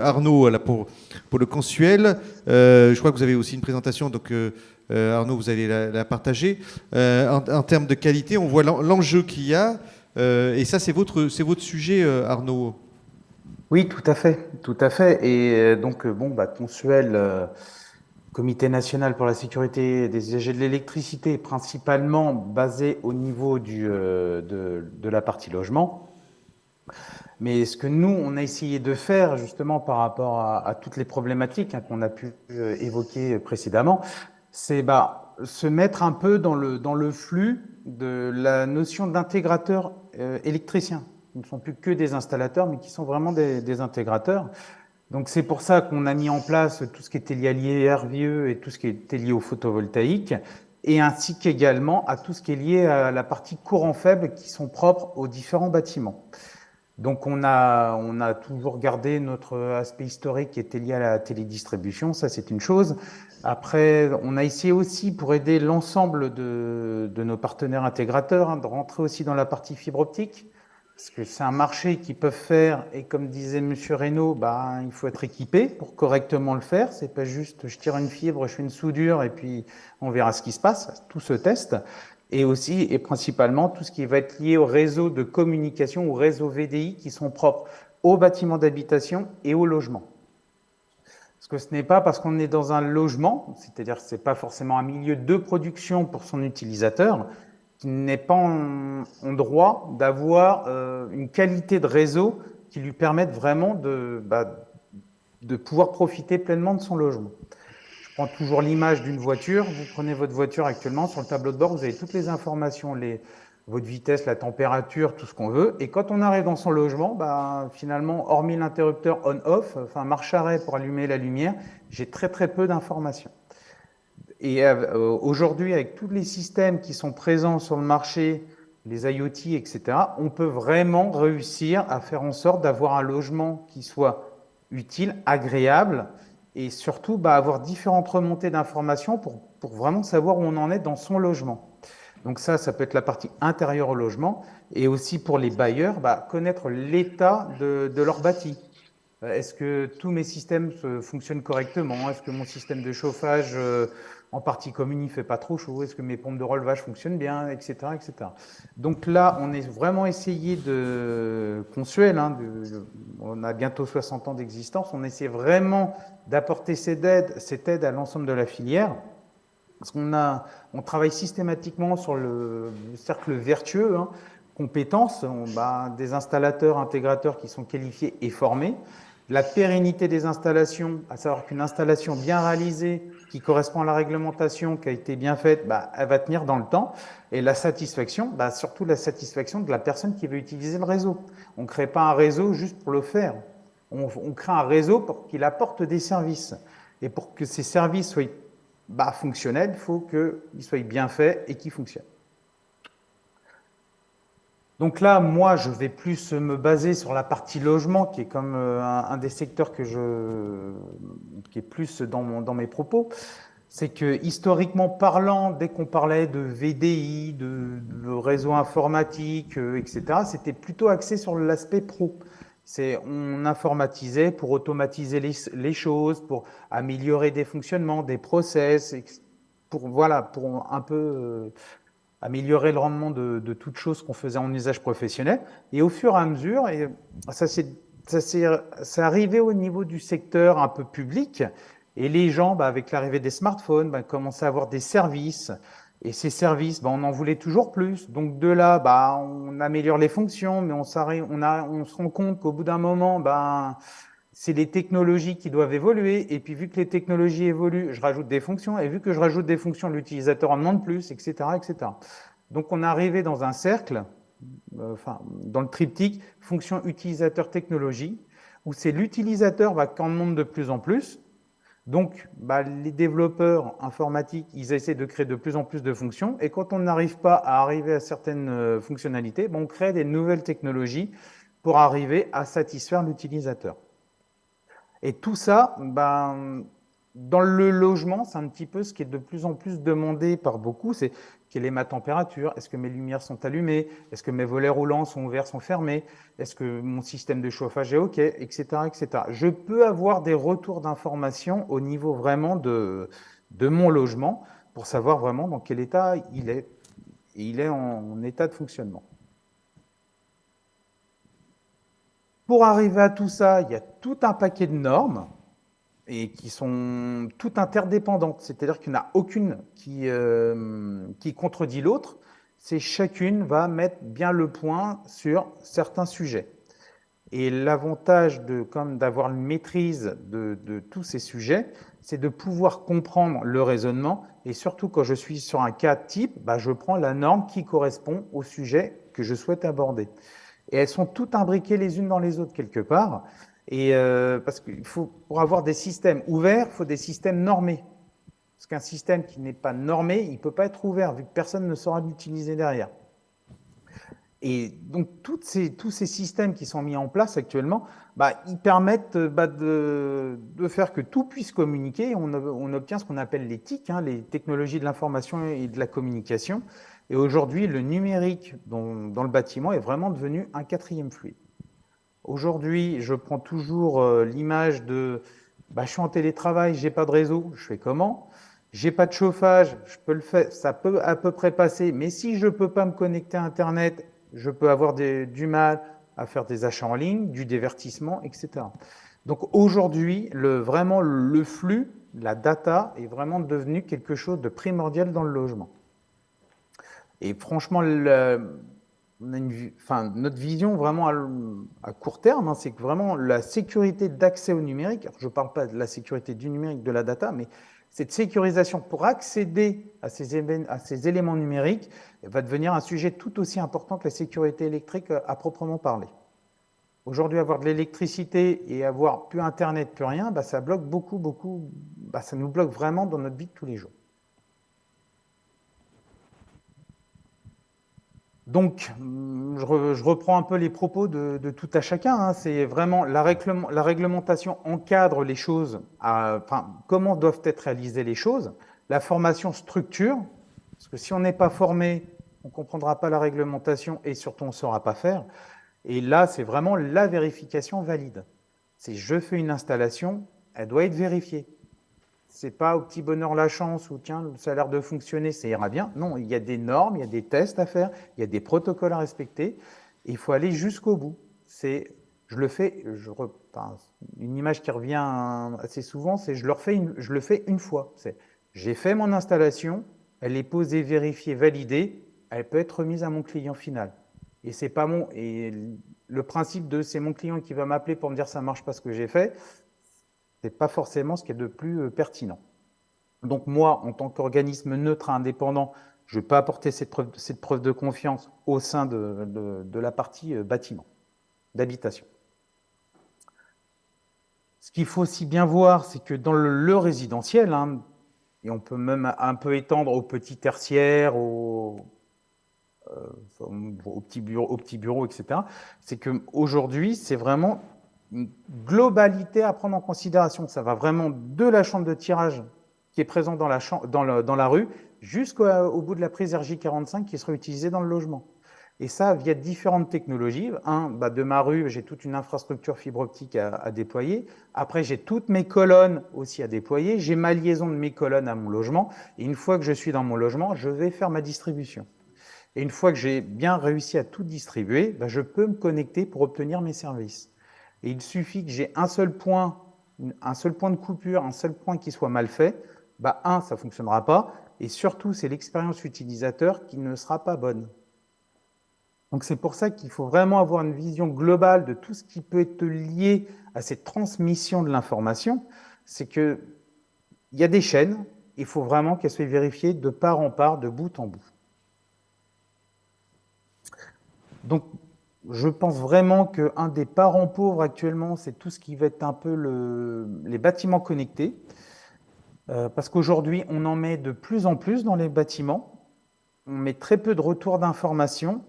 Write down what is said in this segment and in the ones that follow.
Arnaud là, pour le Consuel. Je crois que vous avez aussi une présentation, donc Arnaud, vous allez la partager. En termes de qualité, on voit l'enjeu qu'il y a, et ça, c'est votre sujet, Arnaud. Oui, tout à fait, tout à fait. Et donc, bon, Consuel, Comité national pour la sécurité des usagers de l'électricité, principalement basé au niveau de la partie logement. Mais ce que nous, on a essayé de faire, justement, par rapport à toutes les problématiques qu'on a pu évoquer précédemment, c'est se mettre un peu dans le flux de la notion d'intégrateur électricien. Ils ne sont plus que des installateurs, mais qui sont vraiment des intégrateurs. Donc c'est pour ça qu'on a mis en place tout ce qui était lié à l'IRVE et tout ce qui était lié au photovoltaïque, et ainsi qu'également à tout ce qui est lié à la partie courant faible qui sont propres aux différents bâtiments. Donc on a toujours gardé notre aspect historique qui était lié à la télédistribution, ça c'est une chose. Après, on a essayé aussi pour aider l'ensemble de nos partenaires intégrateurs de rentrer aussi dans la partie fibre optique, parce que c'est un marché qu'ils peuvent faire, et comme disait Monsieur Reynaud, il faut être équipé pour correctement le faire. C'est pas juste je tire une fibre, je fais une soudure et puis on verra ce qui se passe. Tout se teste. Et aussi, et principalement, tout ce qui va être lié au réseau de communication, ou réseau VDI, qui sont propres aux bâtiments d'habitation et aux logements. Parce que ce n'est pas parce qu'on est dans un logement, c'est-à-dire que ce n'est pas forcément un milieu de production pour son utilisateur, qu'il n'est pas en droit d'avoir une qualité de réseau qui lui permette vraiment de pouvoir profiter pleinement de son logement. Je prends toujours l'image d'une voiture. Vous prenez votre voiture actuellement, sur le tableau de bord, vous avez toutes les informations, votre vitesse, la température, tout ce qu'on veut. Et quand on arrive dans son logement, finalement, hormis l'interrupteur on-off, enfin marche-arrêt pour allumer la lumière, j'ai très très peu d'informations. Et aujourd'hui, avec tous les systèmes qui sont présents sur le marché, les IoT, etc., on peut vraiment réussir à faire en sorte d'avoir un logement qui soit utile, agréable, et surtout avoir différentes remontées d'informations pour vraiment savoir où on en est dans son logement. Donc ça peut être la partie intérieure au logement, et aussi pour les bailleurs, connaître l'état de leur bâti. Est-ce que tous mes systèmes fonctionnent correctement? Est-ce que mon système de chauffage en partie commune il fait pas trop chaud? Est-ce que mes pompes de relevage fonctionnent bien, etc., etc. Donc là, on est vraiment essayé de Consuel, on a bientôt 60 ans d'existence, on essaie vraiment d'apporter cette aide à l'ensemble de la filière. Parce on travaille systématiquement sur le cercle vertueux, compétences, des installateurs, intégrateurs qui sont qualifiés et formés. La pérennité des installations, à savoir qu'une installation bien réalisée, qui correspond à la réglementation, qui a été bien faite, elle va tenir dans le temps. Et la satisfaction, surtout la satisfaction de la personne qui veut utiliser le réseau. On ne crée pas un réseau juste pour le faire. On crée un réseau pour qu'il apporte des services. Et pour que ces services soient fonctionnels, il faut qu'ils soient bien faits et qu'ils fonctionnent. Donc là, moi, je vais plus me baser sur la partie logement, qui est comme un des secteurs qui est plus dans mes propos. C'est que historiquement parlant, dès qu'on parlait de VDI, de réseau informatique, etc., c'était plutôt axé sur l'aspect pro. On informatisait pour automatiser les choses, pour améliorer des fonctionnements, des process, pour un peu améliorer le rendement de toutes choses qu'on faisait en usage professionnel. Et au fur et à mesure, et c'est arrivé au niveau du secteur un peu public, et les gens, avec l'arrivée des smartphones, commençaient à avoir des services. Et ces services, on en voulait toujours plus. Donc de là, on améliore les fonctions, mais on se rend compte qu'au bout d'un moment, c'est les technologies qui doivent évoluer. Et puis vu que les technologies évoluent, je rajoute des fonctions. Et vu que je rajoute des fonctions, l'utilisateur en demande plus, etc., etc. Donc on est arrivé dans un cercle, dans le triptyque fonction utilisateur technologie, où c'est l'utilisateur qui en demande de plus en plus. Donc, les développeurs informatiques, ils essaient de créer de plus en plus de fonctions. Et quand on n'arrive pas à arriver à certaines fonctionnalités, on crée des nouvelles technologies pour arriver à satisfaire l'utilisateur. Et tout ça, dans le logement, c'est un petit peu ce qui est de plus en plus demandé par beaucoup, c'est quelle est ma température? Est-ce que mes lumières sont allumées? Est-ce que mes volets roulants sont ouverts, sont fermés? Est-ce que mon système de chauffage est OK? Etc., etc. Je peux avoir des retours d'informations au niveau vraiment de mon logement pour savoir vraiment dans quel état il est. Et il est en état de fonctionnement. Pour arriver à tout ça, il y a tout un paquet de normes et qui sont toutes interdépendantes. C'est-à-dire qu'il n'y en a aucune qui contredit l'autre. C'est chacune va mettre bien le point sur certains sujets. Et l'avantage d'avoir une maîtrise de tous ces sujets, c'est de pouvoir comprendre le raisonnement. Et surtout, quand je suis sur un cas type, bah, je prends la norme qui correspond au sujet que je souhaite aborder. Et elles sont toutes imbriquées les unes dans les autres quelque part. Et parce qu'il faut, pour avoir des systèmes ouverts, il faut des systèmes normés. Parce qu'un système qui n'est pas normé, il ne peut pas être ouvert, vu que personne ne saura l'utiliser derrière. Et donc, tous ces systèmes qui sont mis en place actuellement, bah, ils permettent de faire que tout puisse communiquer. On obtient ce qu'on appelle les TIC, hein, les technologies de l'information et de la communication. Et aujourd'hui, le numérique dans le bâtiment est vraiment devenu un quatrième fluide. Aujourd'hui, je prends toujours l'image de bah, je suis en télétravail, j'ai pas de réseau, je fais comment? J'ai pas de chauffage, je peux le faire, ça peut à peu près passer, mais si je peux pas me connecter à Internet, je peux avoir du mal à faire des achats en ligne, du divertissement, etc. Donc aujourd'hui, vraiment le flux, la data est vraiment devenu quelque chose de primordial dans le logement. Et franchement, notre vision vraiment à court terme, hein, c'est que vraiment la sécurité d'accès au numérique, alors je ne parle pas de la sécurité du numérique, de la data, mais cette sécurisation pour accéder à ces éléments numériques va devenir un sujet tout aussi important que la sécurité électrique à proprement parler. Aujourd'hui, avoir de l'électricité et avoir plus Internet, plus rien, bah, ça bloque beaucoup, bah, ça nous bloque vraiment dans notre vie de tous les jours. Donc, je reprends un peu les propos de tout à chacun. Hein. C'est vraiment la réglementation encadre les choses, comment doivent être réalisées les choses. La formation structure, parce que si on n'est pas formé, on ne comprendra pas la réglementation et surtout on ne saura pas faire. Et là, c'est vraiment la vérification valide. C'est je fais une installation, elle doit être vérifiée. C'est pas au petit bonheur la chance ou tiens, ça a l'air de fonctionner, ça ira bien. Non, il y a des normes, il y a des tests à faire, il y a des protocoles à respecter. Et il faut aller jusqu'au bout. Je le fais, une image qui revient assez souvent, c'est je le fais une fois. J'ai fait mon installation, elle est posée, vérifiée, validée, elle peut être remise à mon client final. Et c'est pas et le principe de c'est mon client qui va m'appeler pour me dire ça marche pas ce que j'ai fait, c'est pas forcément ce qui est de plus pertinent. Donc moi, en tant qu'organisme neutre et indépendant, je peux apporter cette preuve de confiance au sein de la partie bâtiment, d'habitation. Ce qu'il faut aussi bien voir, c'est que dans le résidentiel, hein, et on peut même un peu étendre au petit tertiaire, au petit bureau, etc., c'est qu'aujourd'hui, c'est vraiment une globalité à prendre en considération. Ça va vraiment de la chambre de tirage qui est présente dans la rue jusqu'au bout de la prise RJ45 qui sera utilisée dans le logement. Et ça, via différentes technologies. De ma rue, j'ai toute une infrastructure fibre optique à déployer. Après, j'ai toutes mes colonnes aussi à déployer. J'ai ma liaison de mes colonnes à mon logement. Et une fois que je suis dans mon logement, je vais faire ma distribution. Et une fois que j'ai bien réussi à tout distribuer, je peux me connecter pour obtenir mes services. Et il suffit que j'ai un seul point de coupure, un seul point qui soit mal fait, ça ne fonctionnera pas. Et surtout, c'est l'expérience utilisateur qui ne sera pas bonne. Donc c'est pour ça qu'il faut vraiment avoir une vision globale de tout ce qui peut être lié à cette transmission de l'information. C'est qu'il y a des chaînes, il faut vraiment qu'elles soient vérifiées de part en part, de bout en bout. Donc, je pense vraiment qu'un des parents pauvres actuellement, c'est tout ce qui va être un peu les bâtiments connectés. Parce qu'aujourd'hui, on en met de plus en plus dans les bâtiments. On met très peu de retours d'informations.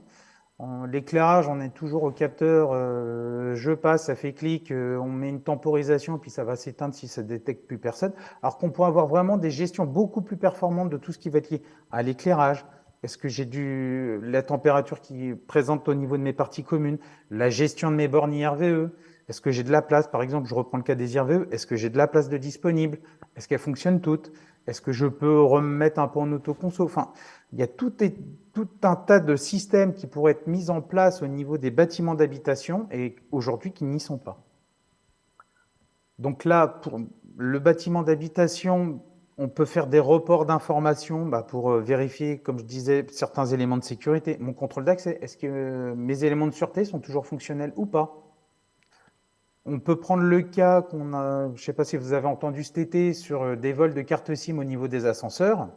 L'éclairage, on est toujours au capteur, je passe, ça fait clic, on met une temporisation, puis ça va s'éteindre si ça détecte plus personne. Alors qu'on pourrait avoir vraiment des gestions beaucoup plus performantes de tout ce qui va être lié à l'éclairage. Est-ce que j'ai la température qui est présente au niveau de mes parties communes, la gestion de mes bornes IRVE, est-ce que j'ai de la place? Par exemple, je reprends le cas des IRVE, est-ce que j'ai de la place de disponible? Est-ce qu'elles fonctionnent toutes? Est-ce que je peux remettre un peu en autoconso? Enfin, il y a tout un tas de systèmes qui pourraient être mis en place au niveau des bâtiments d'habitation et aujourd'hui qui n'y sont pas. Donc là, pour le bâtiment d'habitation, on peut faire des reports d'informations pour vérifier, comme je disais, certains éléments de sécurité. Mon contrôle d'accès, est-ce que mes éléments de sûreté sont toujours fonctionnels ou pas? On peut prendre le cas qu'on a, je ne sais pas si vous avez entendu cet été, sur des vols de carte SIM au niveau des ascenseurs.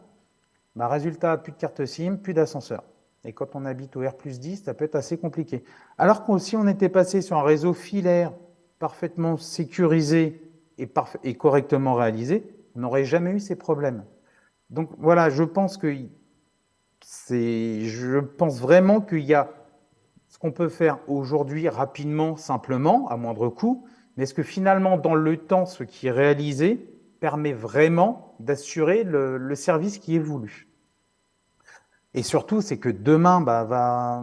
Résultat, plus de carte SIM, plus d'ascenseur. Et quand on habite au R+10, ça peut être assez compliqué. Alors que si on était passé sur un réseau filaire parfaitement sécurisé et correctement réalisé, on n'aurait jamais eu ces problèmes. Donc voilà, je pense vraiment qu'il y a ce qu'on peut faire aujourd'hui rapidement, simplement, à moindre coût, mais est-ce que finalement, dans le temps, ce qui est réalisé permet vraiment d'assurer le service qui est voulu? Et surtout, c'est que demain va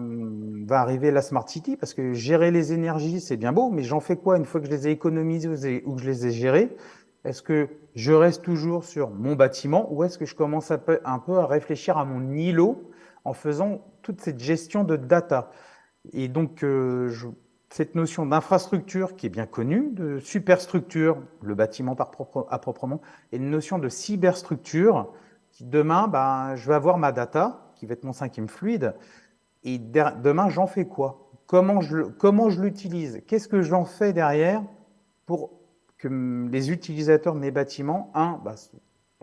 arriver la Smart City, parce que gérer les énergies, c'est bien beau, mais j'en fais quoi une fois que je les ai économisées ou que je les ai gérées? Est-ce que je reste toujours sur mon bâtiment ou est-ce que je commence un peu à réfléchir à mon îlot en faisant toute cette gestion de data? Et donc, cette notion d'infrastructure qui est bien connue, de superstructure, le bâtiment à proprement, et une notion de cyberstructure qui demain, je vais avoir ma data, qui va être mon cinquième fluide, et demain, j'en fais quoi? Comment je l'utilise? Qu'est-ce que j'en fais derrière pour que les utilisateurs de mes bâtiments,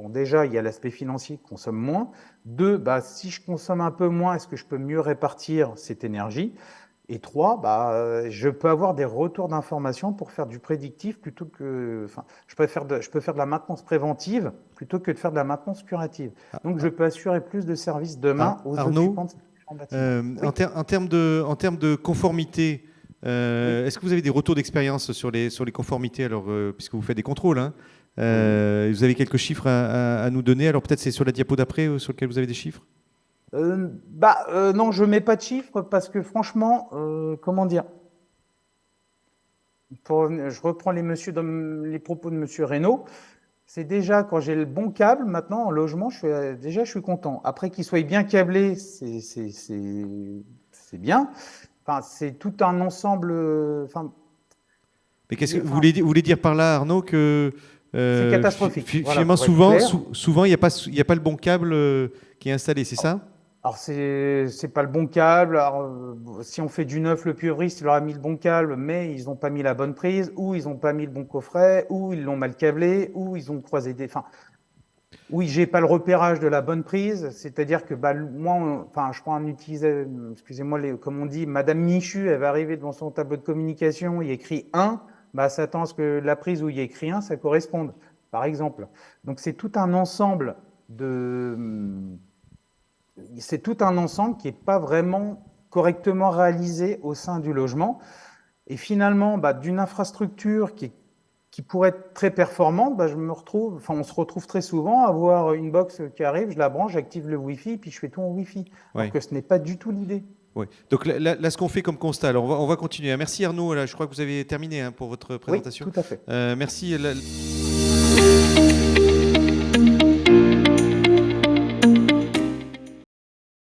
déjà, il y a l'aspect financier, consomme moins. 2, si je consomme un peu moins, est-ce que je peux mieux répartir cette énergie? Et 3, je peux avoir des retours d'informations pour faire du prédictif plutôt que... je peux faire de la maintenance préventive plutôt que de faire de la maintenance curative. Donc, je peux assurer plus de services demain aux occupants de ces bâtiments. Oui. En termes de conformité, est-ce que vous avez des retours d'expérience sur les conformités, alors, puisque vous faites des contrôles, hein, vous avez quelques chiffres à nous donner? Alors peut-être c'est sur la diapo d'après sur lequel vous avez des chiffres? Non, je ne mets pas de chiffres parce que franchement, comment dire, je reprends les propos de M. Reynaud. C'est déjà quand j'ai le bon câble, maintenant en logement, je suis content. Après qu'il soit bien câblé, c'est bien. C'est tout un ensemble. Mais qu'est-ce que vous voulez dire par là, Arnaud, que c'est catastrophique. Finalement, souvent, il n'y a pas le bon câble qui est installé, c'est ça? Alors, c'est pas le bon câble. Alors, si on fait du neuf, le pieuvristes, il leur a mis le bon câble, mais ils n'ont pas mis la bonne prise, ou ils n'ont pas mis le bon coffret, ou ils l'ont mal câblé, ou ils ont croisé des... oui, j'ai pas le repérage de la bonne prise, c'est-à-dire que moi, je prends un utilisateur, excusez-moi, comme on dit, Madame Michu, elle va arriver devant son tableau de communication, il y a écrit 1, s'attend à ce que la prise où il y a écrit 1, ça corresponde, par exemple. Donc, c'est tout un ensemble qui n'est pas vraiment correctement réalisé au sein du logement. Et finalement, d'une infrastructure qui pourrait être très performante, on se retrouve très souvent à avoir une box qui arrive, je la branche, j'active le Wi-Fi, puis je fais tout en Wi-Fi. Oui. Alors que ce n'est pas du tout l'idée. Oui. Donc là, ce qu'on fait comme constat, alors on va continuer. Merci Arnaud, là, je crois que vous avez terminé pour votre présentation. Oui, tout à fait. Merci.